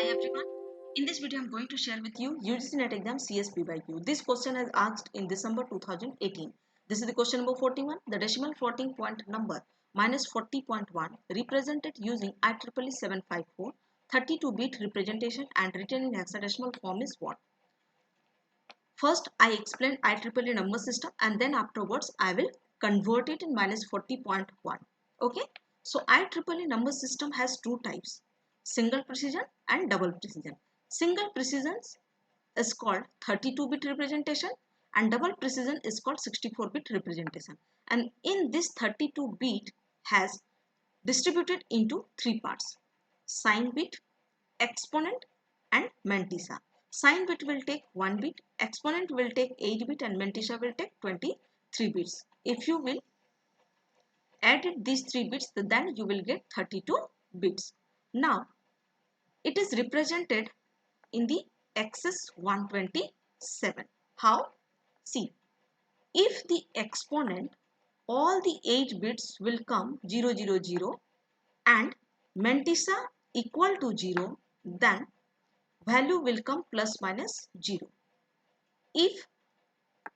everyone. In this video, I'm going to share with you UGC NET exam CSP by Q. This question is asked in December 2018. This is the question number 41. The decimal floating point number minus 40.1 represented using IEEE 754 32-bit representation and written in hexadecimal form is what? First, I explained IEEE number system and then afterwards I will convert it in minus 40.1. Okay. So IEEE number system has two types, single precision and double precision. Single precision is called 32-bit representation and double precision is called 64-bit representation. And in this 32-bit has distributed into three parts, sign bit, exponent and mantissa. Sign bit will take 1 bit, exponent will take 8 bit and mantissa will take 23 bits. If you will add these 3 bits, then you will get 32 bits. Now, it is represented in the excess 127. How? See, if the exponent, all the 8 bits will come 0, 0, 0 and mantissa equal to 0, then value will come plus minus 0. If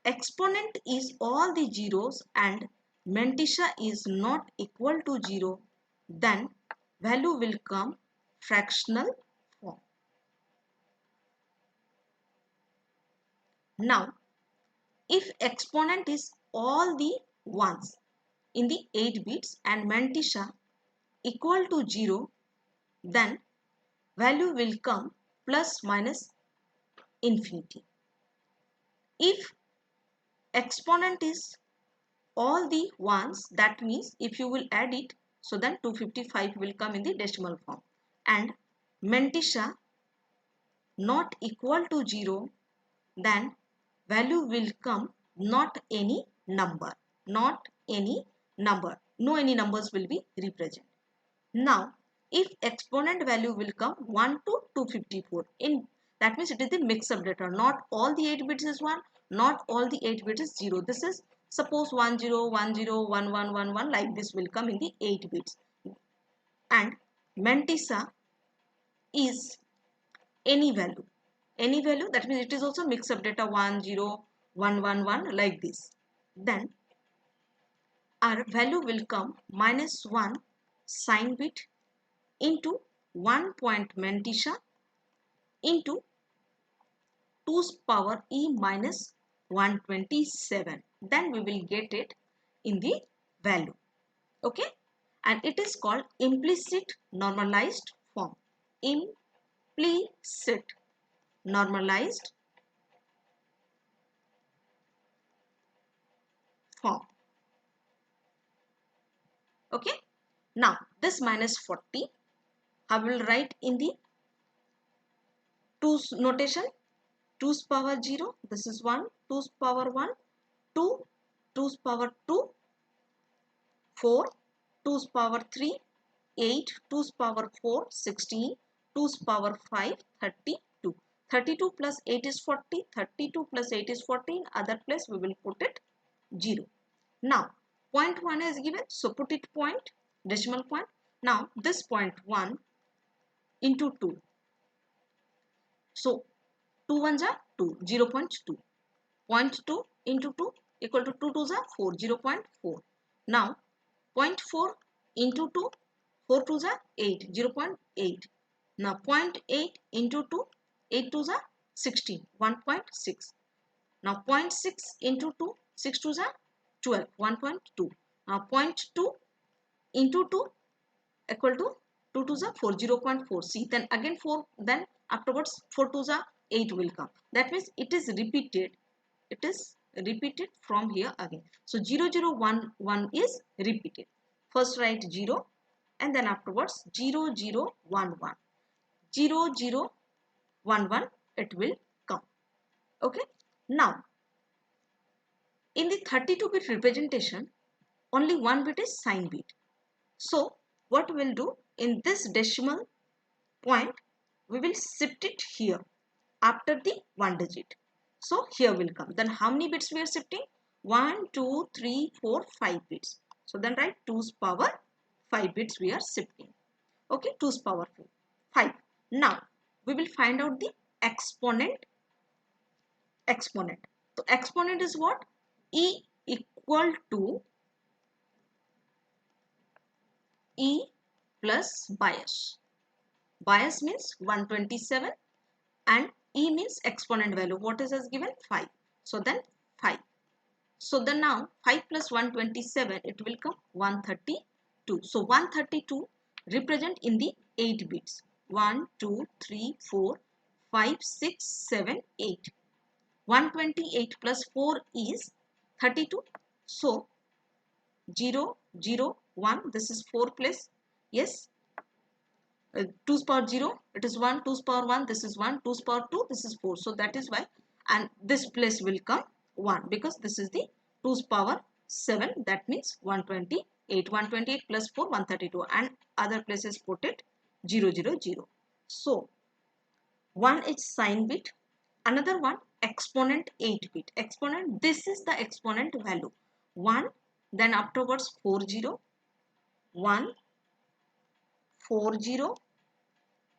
exponent is all the zeros and mantissa is not equal to 0, then value will come fractional form. Now, if exponent is all the ones in the 8 bits and mantissa equal to 0, then value will come plus minus infinity. If exponent is all the ones, that means if you will add it, so then 255 will come in the decimal form, and mantissa not equal to 0, then value will come not any number, no any numbers will be represented. Now, if exponent value will come 1 to 254, in that means it is the mix-up data, not all the 8 bits is 1, not all the 8 bits is 0. This is suppose 10, 10, 1111 like this will come in the 8 bits, and mantissa is any value, that means it is also mix-up data 10, 111 like this. Then our value will come minus 1 sign bit into 1 point mantissa into 2's power e minus 127. Then we will get it in the value. Okay. And it is called implicit normalized form. Implicit normalized form. Okay. Now, this minus 40, I will write in the 2's notation. 2's power 0, this is 1, 2's power 1, 2, 2's power 2, 4, 2's power 3, 8, 2's power 4, 16, 2's power 5, 32. 32 plus 8 is 40, 32 plus 8 is 14, other place we will put it 0. Now, point 1 is given, so put it point, decimal point. Now, this point 1 into 2. So, 2 ones are 2, 0.2. 0.2 into 2 equal to 2 twos are 4, 0.4. Now, 0.4 into 2, 4 twos are 8, 0.8. Now, 0.8 into 2, 8 twos are 16, 1.6. Now, 0.6 into 2, 6 twos are 12, 1.2. Now, 0.2 into 2 equal to 2 twos are 4, 0.4. See, then again 4, then afterwards 4 twos are 8 will come. That means it is repeated. It is repeated from here again. So 0, 0, 1, 1 is repeated. First write 0 and then afterwards 0, 0, 1, 1. 0, 0, 1, 1 it will come. Okay. Now, in the 32-bit representation, only one bit is sign bit. So, what we will do in this decimal point, we will shift it here after the 1 digit. So, here will come. Then how many bits we are shifting? 1, 2, 3, 4, 5 bits. So, then write 2's power 5 bits we are shifting. Okay, 2's power 5. Now, we will find out the exponent. So exponent is what? E equal to E plus bias. Bias means 127 and E means exponent value. What is as given? 5. So then 5. So then now 5 plus 127, it will come 132. So 132 represent in the 8 bits. 1, 2, 3, 4, 5, 6, 7, 8. 128 plus 4 is 32. So 0, 0, 1. This is 4 place. Yes. 2's power 0. It is 1. 2's power 1. This is 1. 2's power 2. This is 4. So that is why. And this place will come 1. Because this is the 2's power 7. That means 128. 128 plus 4, 132. And other places put it 0, 0, 0. So 1 is sign bit. Another one exponent 8 bit. Exponent, this is the exponent value. 1, then afterwards 40, 1, 40,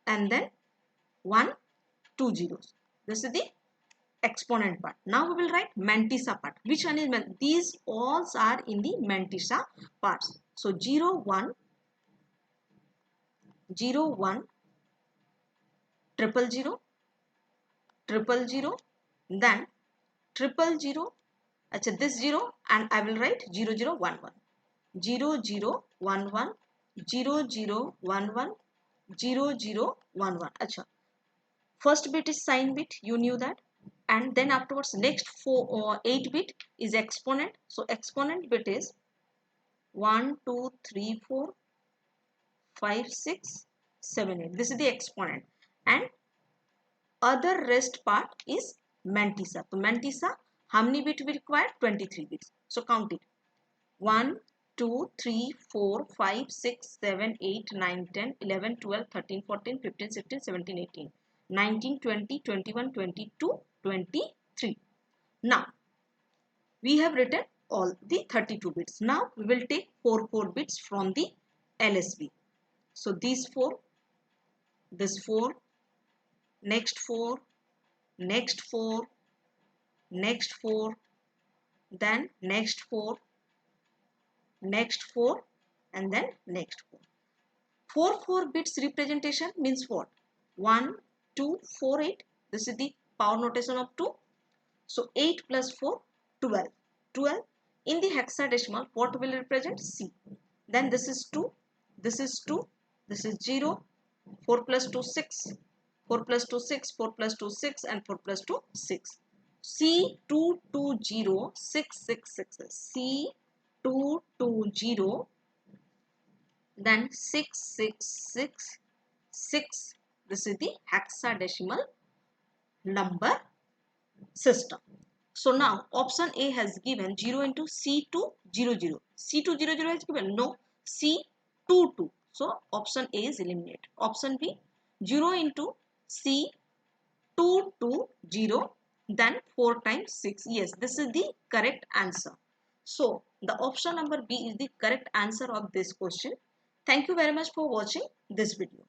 and then 1, 2 zeros. This is the exponent part. Now we will write mantissa part. Which one is these all are in the mantissa parts. So 0, 1, 0, 1, triple 0, triple 0, then triple 0. Achha, this 0 and I will write 0, 0, 1, 1. 0, 0, 1, 1, 0, 0, 1, 1, 0, 0, 1, 1. Achha. First bit is sign bit, you knew that. And then afterwards next 4 or 8 bit is exponent. So exponent bit is 1, 2, 3, 4, 5, 6, 7, 8. This is the exponent. And other rest part is mantissa. So mantissa, how many bits we require? 23 bits. So count it. 1, 2, 3, 4, 5, 6, 7, 8, 9, 10, 11, 12, 13, 14, 15, 16, 17, 18, 19, 20, 21, 22, 23. Now, we have written all the 32 bits. Now, we will take 4 bits from the LSB. So, these 4, this 4, next 4, next 4, next 4, then next 4, next 4, and then next 4. 4 bits representation means what? 1, 2, 4, 8. This is the power notation of 2. So 8 plus 4, 12. 12. In the hexadecimal, what will represent? C. Then this is 2. This is 2. This is 0. 4 plus 2, 6. 4 plus 2, 6. 4 plus 2, 6. And 4 plus 2, 6. C220, 6, 6, 6. C220. Then 6666. This is the hexadecimal number system. So now option A has given 0 into C200. C200 has given no, C22. So option A is eliminated. Option B 0 into C220, then 4 times 6. Yes, this is the correct answer. So the option number B is the correct answer of this question. Thank you very much for watching this video.